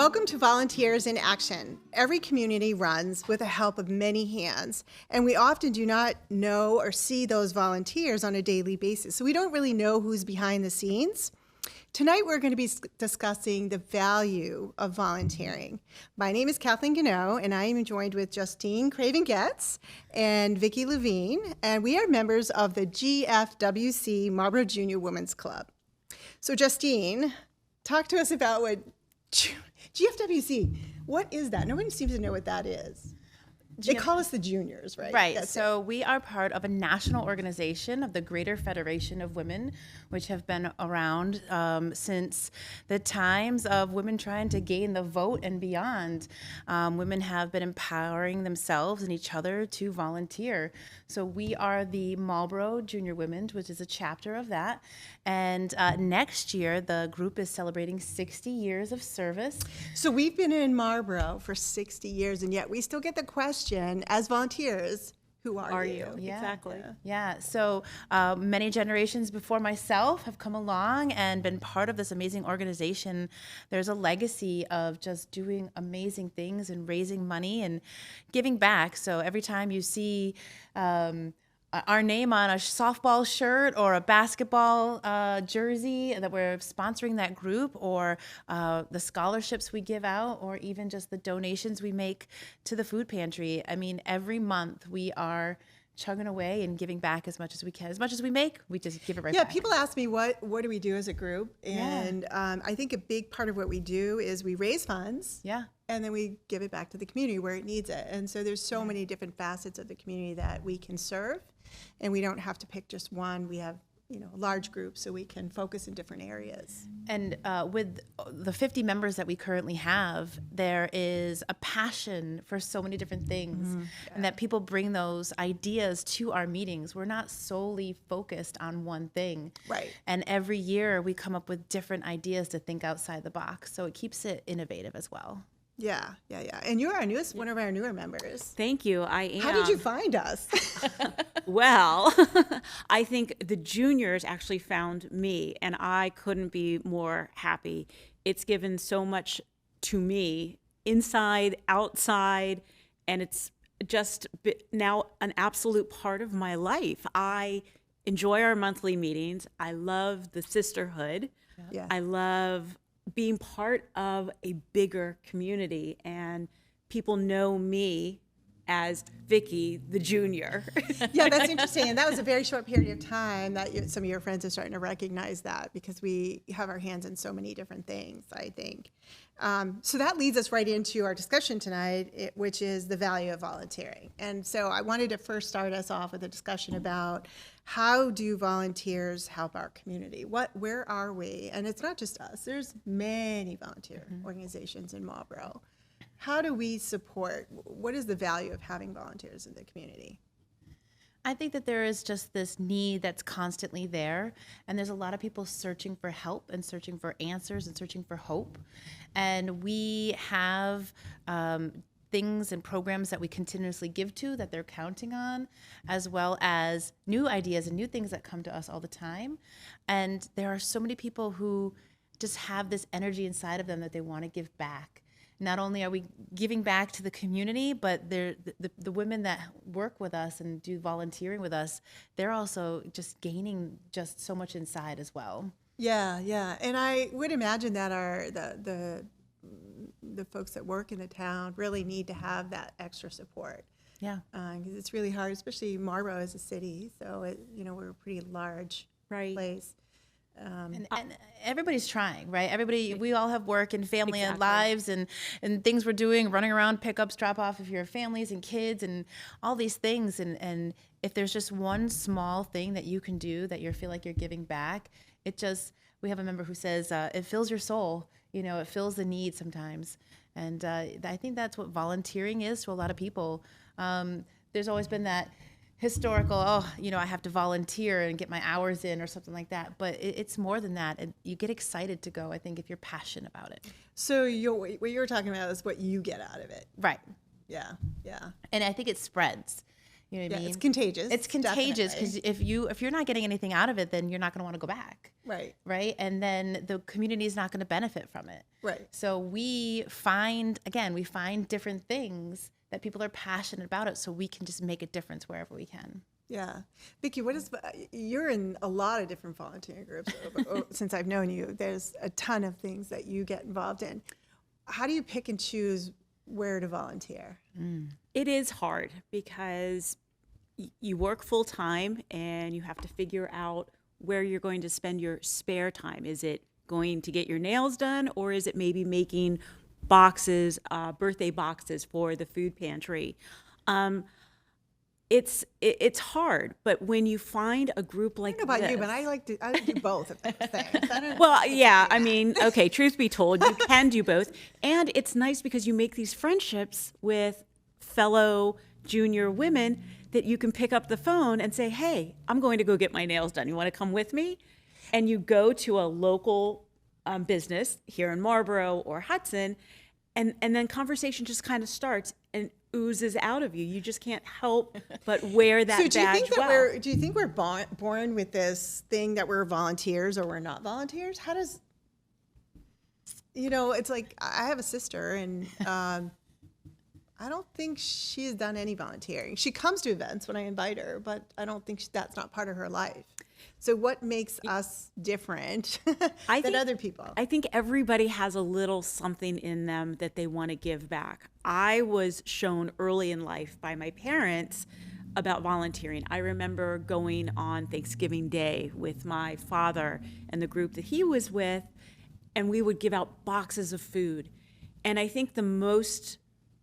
Welcome to Volunteers in Action. Every community runs with the help of many hands, and we often do not know or see those volunteers on a daily basis, so we don't really know who's behind the scenes. Tonight we're going to be discussing the value of volunteering. My name is Kathleen Gano, and I am joined with Justine Craven-Getz and Vicki Levine, and we are members of the GFWC Marlborough Junior Women's Club. So Justine, talk to us about what GFWC, what is that? Nobody seems to know what that is. They call us the juniors, right? Right. So we are part of a national organization of the Greater Federation of Women, which have been around since the times of women trying to gain the vote and beyond. Women have been empowering themselves and each other to volunteer. So we are the Marlborough Junior Women, which is a chapter of that. And next year, the group is celebrating 60 years of service. So we've been in Marlborough for 60 years, and yet we still get the question, as volunteers, who are you? Yeah, exactly. Yeah. So many generations before myself have come along and been part of this amazing organization. There's a legacy of just doing amazing things and raising money and giving back. So every time you see our name on a softball shirt or a basketball jersey that we're sponsoring that group, or the scholarships we give out, or even just the donations we make to the food pantry. I mean, every month we are chugging away and giving back as much as we can. As much as we make, we just give it right back. Yeah, people ask me, what do we do as a group? And I think a big part of what we do is we raise funds. Yeah. And then we give it back to the community where it needs it. And so there's so many different facets of the community that we can serve. And we don't have to pick just one. We have, a large group, so we can focus in different areas. And with the 50 members that we currently have, there is a passion for so many different things, and that people bring those ideas to our meetings. We're not solely focused on one thing. Right. And every year we come up with different ideas to think outside the box, so it keeps it innovative as well. Yeah. And you're our newest, one of our newer members. Thank you. I am. How did you find us? Well, I think the juniors actually found me, and I couldn't be more happy. It's given so much to me, inside, outside, and it's just now an absolute part of my life. I enjoy our monthly meetings. I love the sisterhood. Yeah. I love being part of a bigger community, and people know me as Vicki, the junior. Yeah, that's interesting. And that was a very short period of time that some of your friends are starting to recognize that, because we have our hands in so many different things, I think. So that leads us right into our discussion tonight, which is the value of volunteering. And so I wanted to first start us off with a discussion about how do volunteers help our community? Where are we? And it's not just us. There's many volunteer organizations in Marlborough. How do we support? What is the value of having volunteers in the community? I think that there is just this need that's constantly there, and there's a lot of people searching for help and searching for answers and searching for hope. And we have things and programs that we continuously give to that they're counting on, as well as new ideas and new things that come to us all the time. And there are so many people who just have this energy inside of them that they want to give back. Not only are we giving back to the community, but the women that work with us and do volunteering with us, they're also just gaining just so much inside as well. Yeah. And I would imagine that the folks that work in the town really need to have that extra support. Yeah. Because it's really hard, especially Marlborough is a city, so we're a pretty large place. And everybody's trying, right? We all have work and family and Exactly. lives and things we're doing, running around, pickups, drop off of your families and kids and all these things. And if there's just one small thing that you can do that you feel like you're giving back, we have a member who says, it fills your soul, it fills the need sometimes. And I think that's what volunteering is to a lot of people. There's always been that historical, I have to volunteer and get my hours in or something like that. But it's more than that. And you get excited to go, I think, if you're passionate about it. So what you're talking about is what you get out of it. Right. Yeah. And I think it spreads. You know what I Yeah, mean? it's contagious. It's contagious definitely. because if you're not getting anything out of it, then you're not going to want to go back. Right. Right. And then the community is not going to benefit from it. Right. So we find different things that people are passionate about it, so we can just make a difference wherever we can. Yeah. Vicki, you're in a lot of different volunteering groups since I've known you. There's a ton of things that you get involved in. How do you pick and choose where to volunteer? It is hard because you work full time and you have to figure out where you're going to spend your spare time. Is it going to get your nails done, or is it maybe making boxes, birthday boxes for the food pantry? It's hard, but when you find a group like I don't know about this, you, but I do both of those things. well, yeah, I mean, okay, truth be told, you can do both. And it's nice because you make these friendships with fellow junior women that you can pick up the phone and say, hey, I'm going to go get my nails done. You want to come with me? And you go to a local business here in Marlborough or Hudson, and then conversation just kind of starts and oozes out of you. You just can't help but wear that badge well. Do you think we're born with this thing that we're volunteers or we're not volunteers? How does, it's like I have a sister and I don't think she's done any volunteering. She comes to events when I invite her, but I don't think that's not part of her life. So what makes us different than other people? I think everybody has a little something in them that they want to give back. I was shown early in life by my parents about volunteering. I remember going on Thanksgiving Day with my father and the group that he was with, and we would give out boxes of food. And I think the most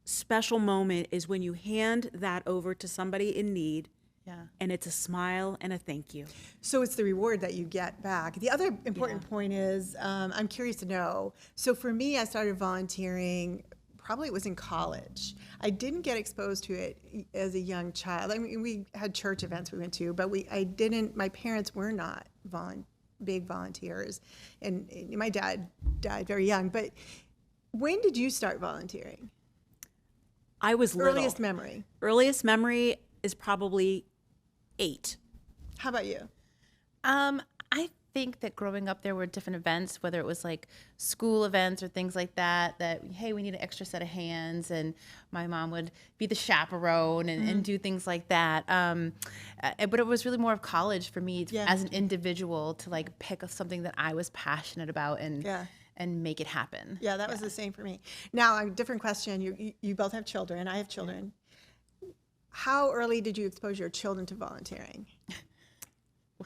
special moment is when you hand that over to somebody in need. Yeah. And it's a smile and a thank you. So it's the reward that you get back. The other important point is, I'm curious to know, so for me, I started volunteering, probably it was in college. I didn't get exposed to it as a young child. I mean, we had church events we went to, but my parents were not big volunteers. And my dad died very young. But when did you start volunteering? I was little. Earliest memory. Earliest memory is probably 8. How about you? I think that growing up there were different events, whether it was like school events or things like that, hey, we need an extra set of hands, and my mom would be the chaperone and do things like that. But it was really more of college for me as an individual to like pick up something that I was passionate about and make it happen. Yeah, that was the same for me. Now, a different question. You both have children. I have children. How early did you expose your children to volunteering?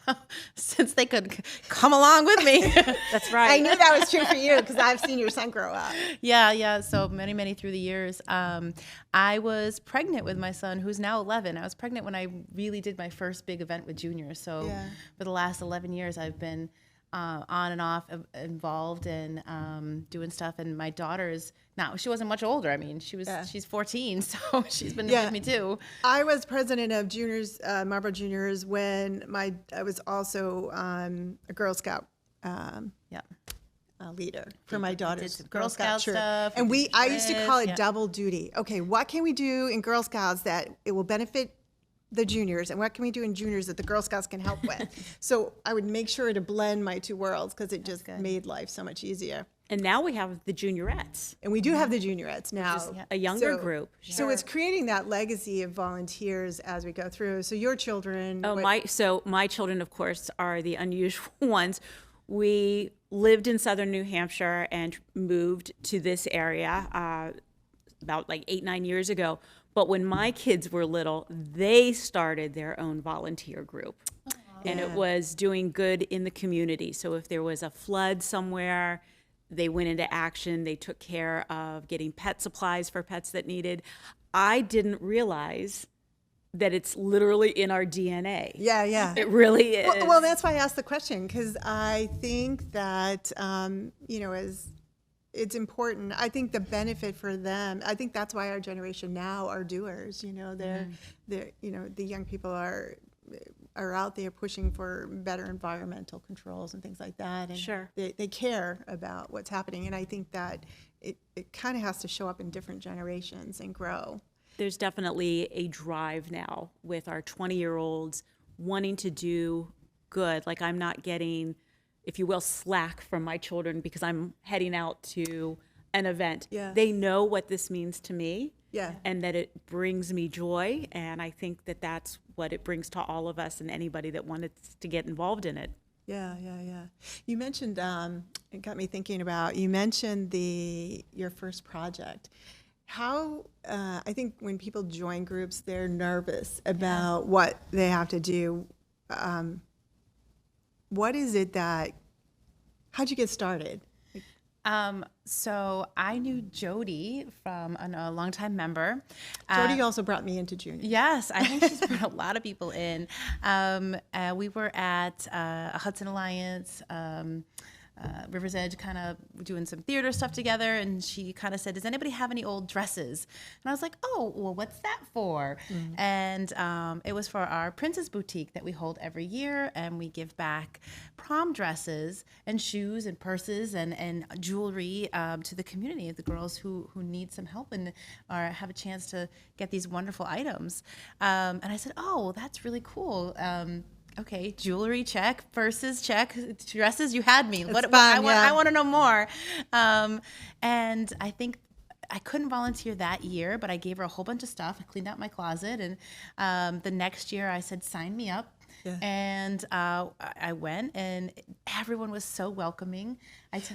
Well, since they could come along with me. That's right. I knew that was true for you because I've seen your son grow up. Yeah. So many through the years. I was pregnant with my son, who's now 11. I was pregnant when I really did my first big event with juniors. So for the last 11 years, I've been on and off involved in doing stuff. And my daughter is now, she wasn't much older. I mean, she's 14, so she's been with me too. I was president of juniors, Marlborough Juniors, when I was also a Girl Scout leader for my daughter's Girl Scout troop. Stuff, and I used to call it double duty. Okay, what can we do in Girl Scouts that it will benefit the juniors, and what can we do in juniors that the Girl Scouts can help with? So I would make sure to blend my two worlds because it just made life so much easier. And now we have the juniorettes. And we do have the juniorettes now. A younger group. So it's creating that legacy of volunteers as we go through. So your children. My children, of course, are the unusual ones. We lived in southern New Hampshire and moved to this area about like 8-9 years ago. But when my kids were little, they started their own volunteer group. And it was doing good in the community. So if there was a flood somewhere, they went into action. They took care of getting pet supplies for pets that needed. I didn't realize that it's literally in our DNA. Yeah. It really is. Well, that's why I asked the question, because I think that, as it's important. I think the benefit for them, I think that's why our generation now are doers. They're the young people are out there pushing for better environmental controls and things like that. And they care about what's happening. And I think that it kind of has to show up in different generations and grow. There's definitely a drive now with our 20-year-olds wanting to do good. Like, I'm not getting, if you will, slack from my children because I'm heading out to an event. Yeah. They know what this means to me. Yeah. And that it brings me joy. And I think that that's what it brings to all of us and anybody that wanted to get involved in it. Yeah. You mentioned, it got me thinking about, you mentioned your first project. How, I think when people join groups, they're nervous about what they have to do. What is it how'd you get started? So I knew Jody from a longtime member. Jody also brought me into junior. Yes, I think she's brought a lot of people in. We were at Hudson Alliance, River's Edge, kind of doing some theater stuff together, and she kind of said, does anybody have any old dresses? And I was like, oh, well, what's that for? Mm-hmm. And it was for our Princess Boutique that we hold every year, and we give back prom dresses and shoes and purses and jewelry to the community of the girls who need some help and or have a chance to get these wonderful items. And I said, oh, that's really cool. Okay, jewelry check, purses check, dresses. You had me. I want to know more. And I think I couldn't volunteer that year, but I gave her a whole bunch of stuff. I cleaned out my closet, and the next year I said, "Sign me up." Yeah. And I went, and everyone was so welcoming.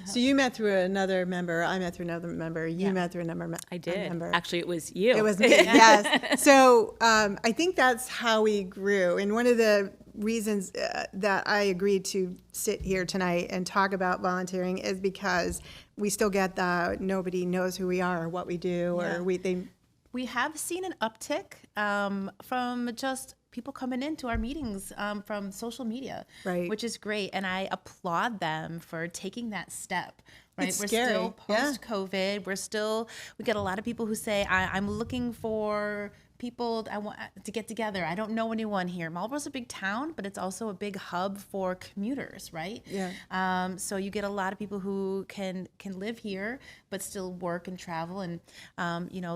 So you met through another member. I met through another member. You met through another member. I did. Actually, it was you. It was me. Yes. So I think that's how we grew. And one of the reasons that I agreed to sit here tonight and talk about volunteering is because we still get the nobody knows who we are or what we do, or we have seen an uptick from just people coming into our meetings from social media, right? Which is great, and I applaud them for taking that step. Right, it's we're scary. Still post-COVID. We get a lot of people who say, I'm looking for people I want to get together. I don't know anyone here. Marlborough's a big town, but it's also a big hub for commuters, right? Yeah. So you get a lot of people who can live here but still work and travel, and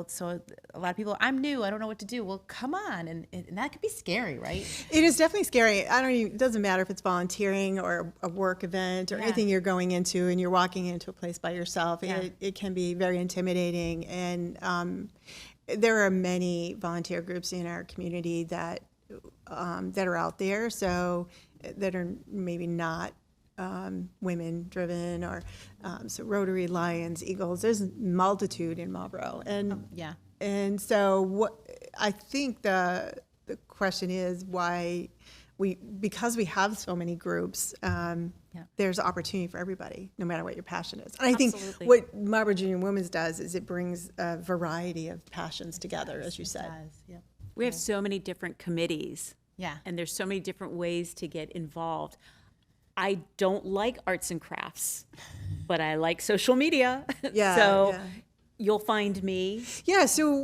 so a lot of people, I'm new, I don't know what to do. Well, come on, and that could be scary, right? It is definitely scary. It doesn't matter if it's volunteering or a work event or anything you're going into, and you're walking into a place by yourself. Yeah. It can be very intimidating, and there are many volunteer groups in our community that are out there, so that are maybe not women driven, or so Rotary, Lions, Eagles. There's a multitude in Marlborough, and and so I think the question is why because we have so many groups. There's opportunity for everybody, no matter what your passion is. And I think what Marlborough Junior Women's does is it brings a variety of passions together, as you said. We have so many different committees. Yeah. And there's so many different ways to get involved. I don't like arts and crafts, but I like social media. So you'll find me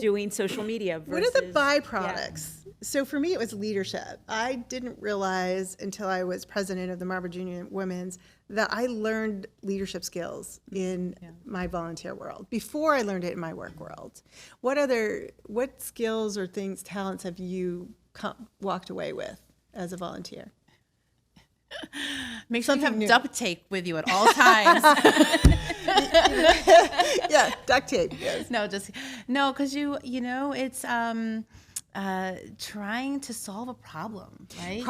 doing social media. What are the byproducts? So for me, it was leadership. I didn't realize until I was president of the Marlborough Junior Women's that I learned leadership skills in my volunteer world before I learned it in my work world. What skills or talents have you walked away with as a volunteer? Make sure you have duct tape with you at all times. Yeah, duct tape. Yes. No, because it's trying to solve a problem, right?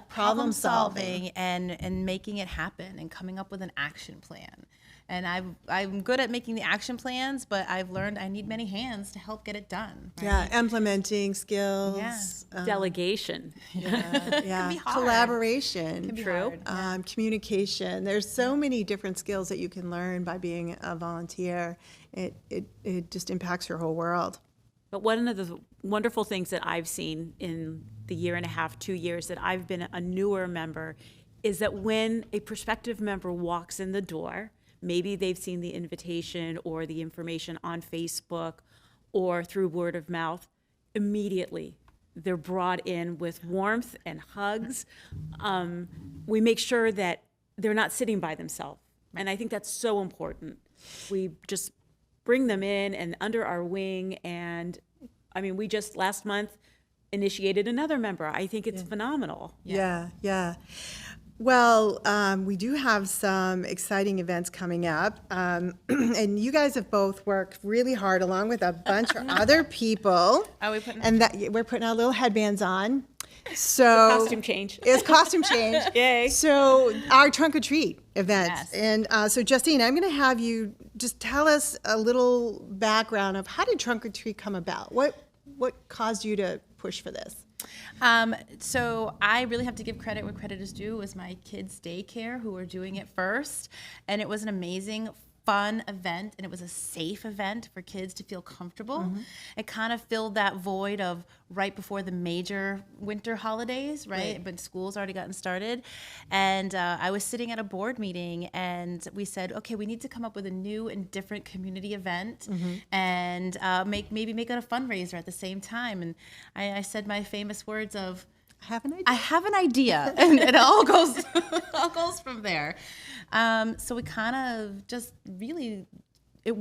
Problem solving and making it happen and coming up with an action plan. And I'm good at making the action plans, but I've learned I need many hands to help get it done. Right? Yeah, implementing skills. Delegation. Can be hard. Collaboration. Can be hard. Communication. There's so many different skills that you can learn by being a volunteer. It just impacts your whole world. But one of the wonderful things that I've seen in the 1.5, 2 years that I've been a newer member is that when a prospective member walks in the door, maybe they've seen the invitation or the information on Facebook or through word of mouth, immediately they're brought in with warmth and hugs. We make sure that they're not sitting by themselves. And I think that's so important. We just bring them in and under our wing and I mean, we just last month initiated another member. I think it's phenomenal. Yeah, yeah. Well, we do have some exciting events coming up, and you guys have both worked really hard along with a bunch of other people. Are we putting? And that we're putting our little headbands on. So Costume change. It's costume change. Yay. So our Trunk or Treat event. Yes. And so Justine, I'm going to have you just tell us a little background of how did Trunk or Treat come about? What caused you to push for this? So I really have to give credit where credit is due. It was my kids' daycare who were doing it first, and it was an amazing, fun event, and it was a safe event for kids to feel comfortable. It kind of filled that void of right before the major winter holidays, right? But school's already gotten started, and I was sitting at a board meeting, and we said, okay, we need to come up with a new and different community event, and maybe make it a fundraiser at the same time. And I said my famous words of, I have an idea, and it all goes from there. So we kind of just really, it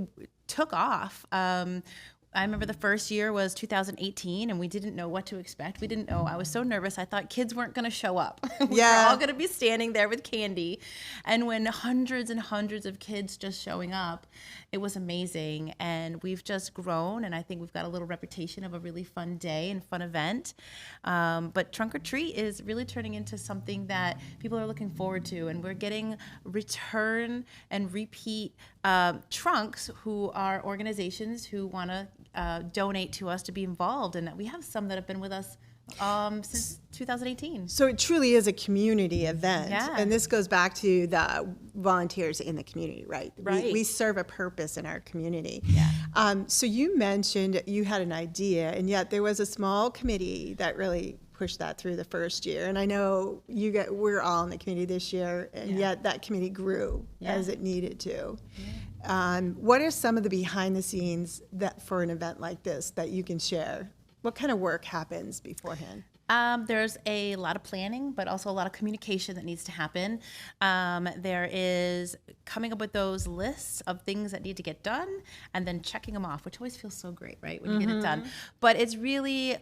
took off. I remember the first year was 2018, and we didn't know what to expect. We didn't know. I was so nervous. I thought kids weren't going to show up. We were all going to be standing there with candy. And when hundreds and hundreds of kids just showing up, it was amazing. And we've just grown, and I think we've got a little reputation of a really fun day and fun event. But Trunk or Treat is really turning into something that people are looking forward to, and we're getting return and repeat trunks who are organizations who want to donate to us to be involved, and we have some that have been with us since 2018. So it truly is a community event. Yeah. And this goes back to the volunteers in the community, right? Right. We serve a purpose in our community. Yeah. So you mentioned you had an idea, and yet there was a small committee that really pushed that through the first year. And I know we're all in the community this year, and yet that committee grew as it needed to. What are some of the behind the scenes that for an event like this that you can share? What kind of work happens beforehand? There's a lot of planning, but also a lot of communication that needs to happen. There is coming up with those lists of things that need to get done and then checking them off, which always feels so great, right, when you get it done. But it's really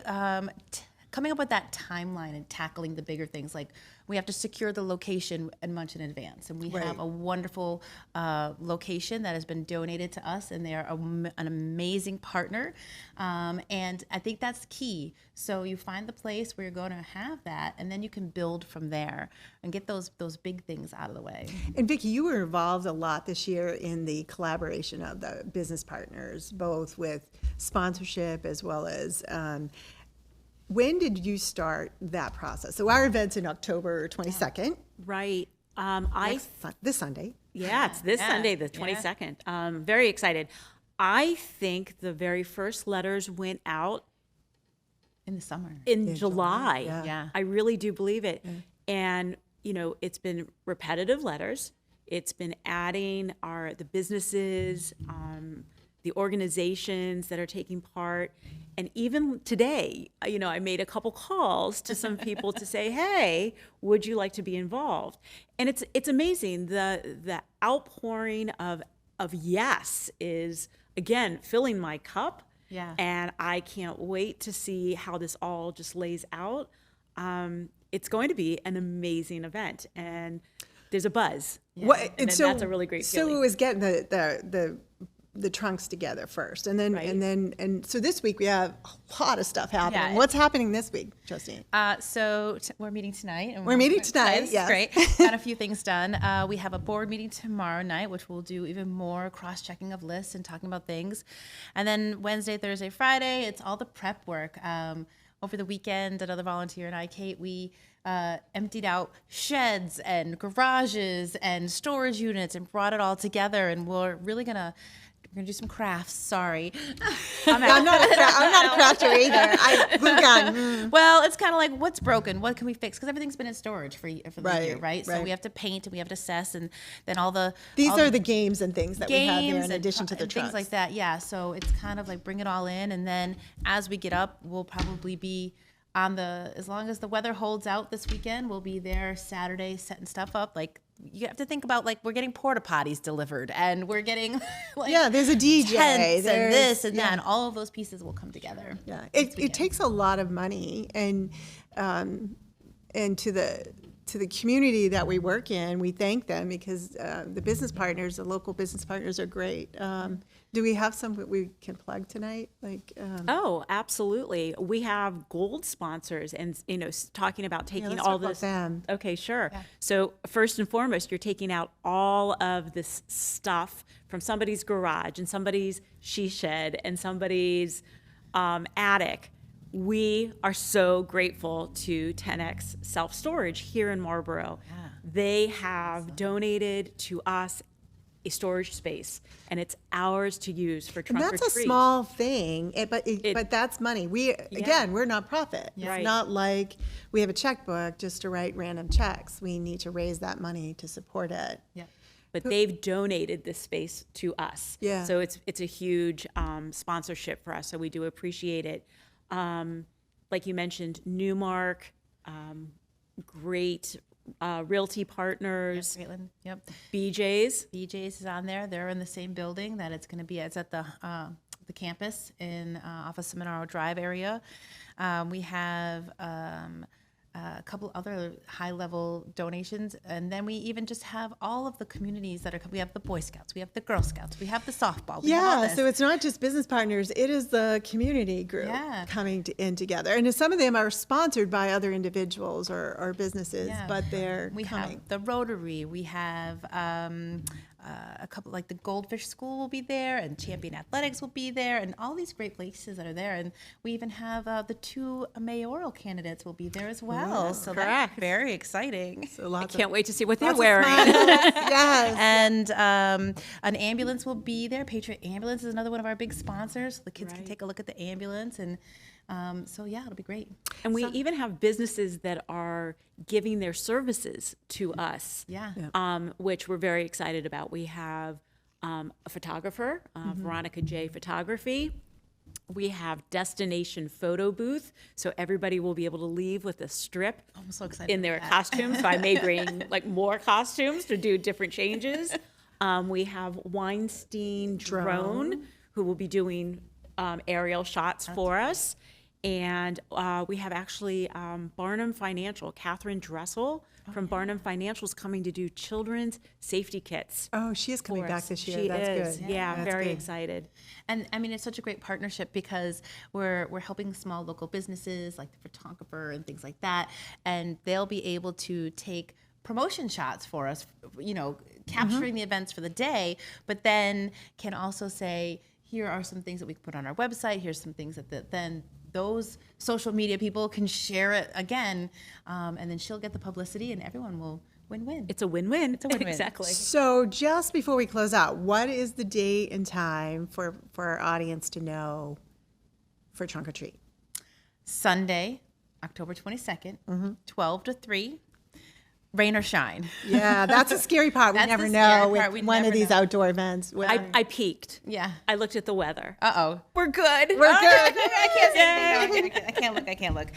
coming up with that timeline and tackling the bigger things. Like we have to secure the location and months in advance. And we have a wonderful location that has been donated to us, and they are an amazing partner. And I think that's key. So you find the place where you're going to have that, and then you can build from there and get those big things out of the way. And Vicki, you were involved a lot this year in the collaboration of the business partners, both with sponsorship as well as when did you start that process? So our event's in October 22nd. Right. This Sunday. Yeah, it's this Sunday, the 22nd. Very excited. I think the very first letters went out In the summer. in July. Yeah. I really do believe it. And, it's been repetitive letters. It's been adding the businesses, the organizations that are taking part. And even today, I made a couple calls to some people to say, hey, would you like to be involved? And it's amazing. The outpouring of yes is, again, filling my cup. Yeah. And I can't wait to see how this all just lays out. It's going to be an amazing event, and there's a buzz. Yeah. And so that's a really great feeling. So it was getting the trunks together first, and then so this week we have a lot of stuff happening. Yeah. What's happening this week, Justine? So we're meeting tonight. And We're meeting tonight, That's yes. great. Got a few things done. We have a board meeting tomorrow night, which will do even more cross-checking of lists and talking about things. And then Wednesday, Thursday, Friday, it's all the prep work. Over the weekend, another volunteer and I, Kate, we emptied out sheds and garages and storage units and brought it all together. And we're really going to do some crafts. Sorry. I'm not a crafter either. Glue gun. Well, it's kind of like, what's broken? What can we fix? Because everything's been in storage for the year, right? Right. So we have to paint and we have to assess, and then These are the games and things that we have there in and addition to the and trucks. things like that. Yeah. So it's kind of like bring it all in, and then as we get up, we'll probably be as long as the weather holds out this weekend, we'll be there Saturday setting stuff up. Like you have to think about, like, we're getting porta potties delivered, and we're getting like there's a DJ, tents and there's- this and that, and all of those pieces will come together. Yeah, it takes a lot of money, and to the community that we work in, we thank them because the business partners, the local business partners, are great. Do we have some that we can plug tonight? Oh, absolutely. We have gold sponsors, and talking about taking let's all talk about this. them. Okay, sure. So first and foremost, you're taking out all of this stuff from somebody's garage and somebody's she shed and somebody's attic. We are so grateful to 10X Self Storage here in Marlborough. They have donated to us a storage space, and it's ours to use for trunk or treat. That's a small thing, but that's money. We're nonprofit. It's Right. not like we have a checkbook just to write random checks. We need to raise that money to support it. Yeah. But they've donated this space to us. Yeah. So it's a huge sponsorship for us. So we do appreciate it. Like you mentioned, Newmark, great realty partners, Caitlin. Yep. BJ's. BJ's is on there. They're in the same building that it's going to be. It's at the campus in off of Seminaro Drive area. We have a couple other high-level donations, and then we even just have all of the communities that are. We have the Boy Scouts, we have the Girl Scouts, we have the softball. We have all this. So it's not just business partners; it is the community group coming in together. And some of them are sponsored by other individuals or businesses, but they're We coming. have the Rotary. We have a couple, like the Goldfish School will be there, and Champion Athletics will be there, and all these great places that are there. And we even have the 2 mayoral candidates will be there as well. So that's correct. very exciting. So I can't wait to see what they're lots of wearing. smiles. Yes. And an ambulance will be there. Patriot Ambulance is another one of our big sponsors. The kids can take a look at the ambulance, and so it'll be great. And we even have businesses that are giving their services to us, which we're very excited about. We have a photographer, Veronica J. Photography. We have Destination Photo Booth, so everybody will be able to leave with a strip I'm so excited in their about that. costumes. So I may bring like more costumes to do different changes. We have Weinstein Drone, who will be doing aerial shots for us. And we have actually Barnum Financial, Catherine Dressel from Barnum Financial is coming to do children's safety kits. Oh, she is coming for back us. this year. She That's is. good. Yeah, That's very good. excited. And I mean, it's such a great partnership because we're helping small local businesses like the photographer and things like that, and they'll be able to take promotion shots for us, capturing the events for the day, but then can also say, here are some things that we can put on our website. Here's some things that then those social media people can share it again, and then she'll get the publicity, and everyone will win-win. It's a win-win. It's a win-win. Exactly. So just before we close out, what is the date and time for our audience to know for Trunk or Treat? Sunday, October 22nd, 12 to 3, rain or shine. Yeah, that's a scary part. We That's never the know scary with part. We one of never these know. outdoor events. I peeked. Yeah. I looked at the weather. Uh-oh. We're good. We're good. I can't say anything. No, I can't look.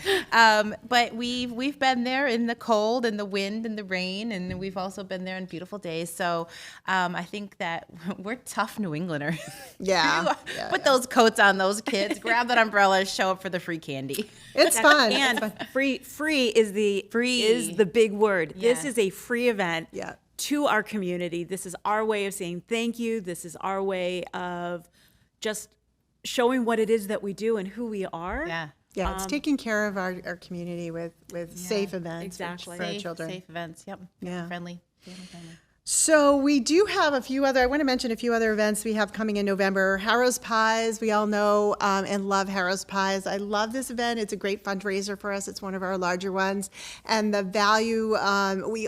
But we've been there in the cold and the wind and the rain, and we've also been there in beautiful days. So I think that we're tough New Englanders. Yeah. Put those coats on those kids, grab that umbrella, show up for the free candy. It's fun. And free is the big word. This Yeah. is a free event Yeah. to our community. This is our way of saying thank you. This is our way of just showing what it is that we do and who we are. Yeah. Yeah, it's taking care of our community with safe events exactly. for our children. Safe events. Yep. Yeah. Family friendly. So we do have I want to mention a few other events we have coming in November. Harrow's Pies, we all know and love Harrow's Pies. I love this event. It's a great fundraiser for us. It's one of our larger ones. And the value,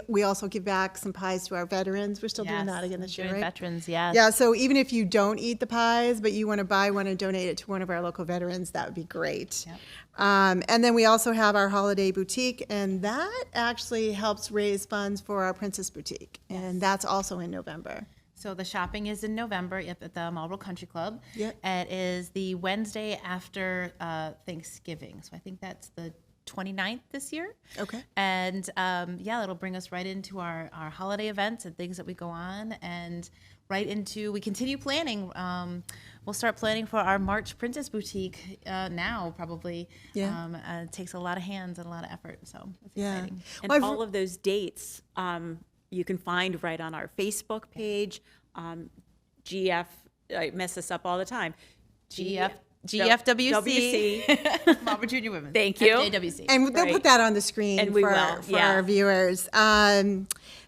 we also give back some pies to our veterans. We're still doing that again this year, right? Veterans, yes. Yeah, so even if you don't eat the pies, but you want to buy one and donate it to one of our local veterans, that would be great. Yep. And then we also have our holiday boutique, and that actually helps raise funds for our Princess Boutique, and that's also in November. So the shopping is in November at the Marlborough Country Club. Yep. It is the Wednesday after Thanksgiving. So I think that's the 29th this year. Okay. And it'll bring us right into our holiday events and things that we go on, and we continue planning. We'll start planning for our March Princess Boutique now, probably. Yeah. It takes a lot of hands and a lot of effort, so it's Yeah. exciting. And Well, all of those dates you can find right on our Facebook page. GF, I mess this up all the time. GFWC. Marlborough Junior Women. Thank you. FJWC. And they'll put that on the screen And we for will, our viewers.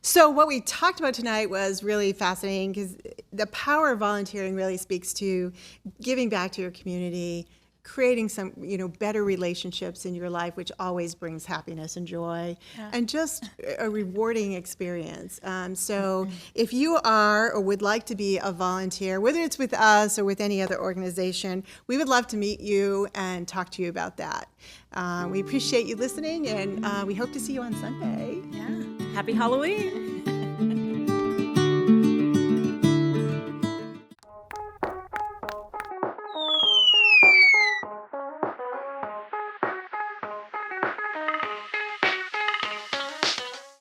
So what we talked about tonight was really fascinating because the power of volunteering really speaks to giving back to your community, creating some, better relationships in your life, which always brings happiness and joy, and just a rewarding experience. So if you are or would like to be a volunteer, whether it's with us or with any other organization, we would love to meet you and talk to you about that. We appreciate you listening, and we hope to see you on Sunday. Yeah. Happy Halloween.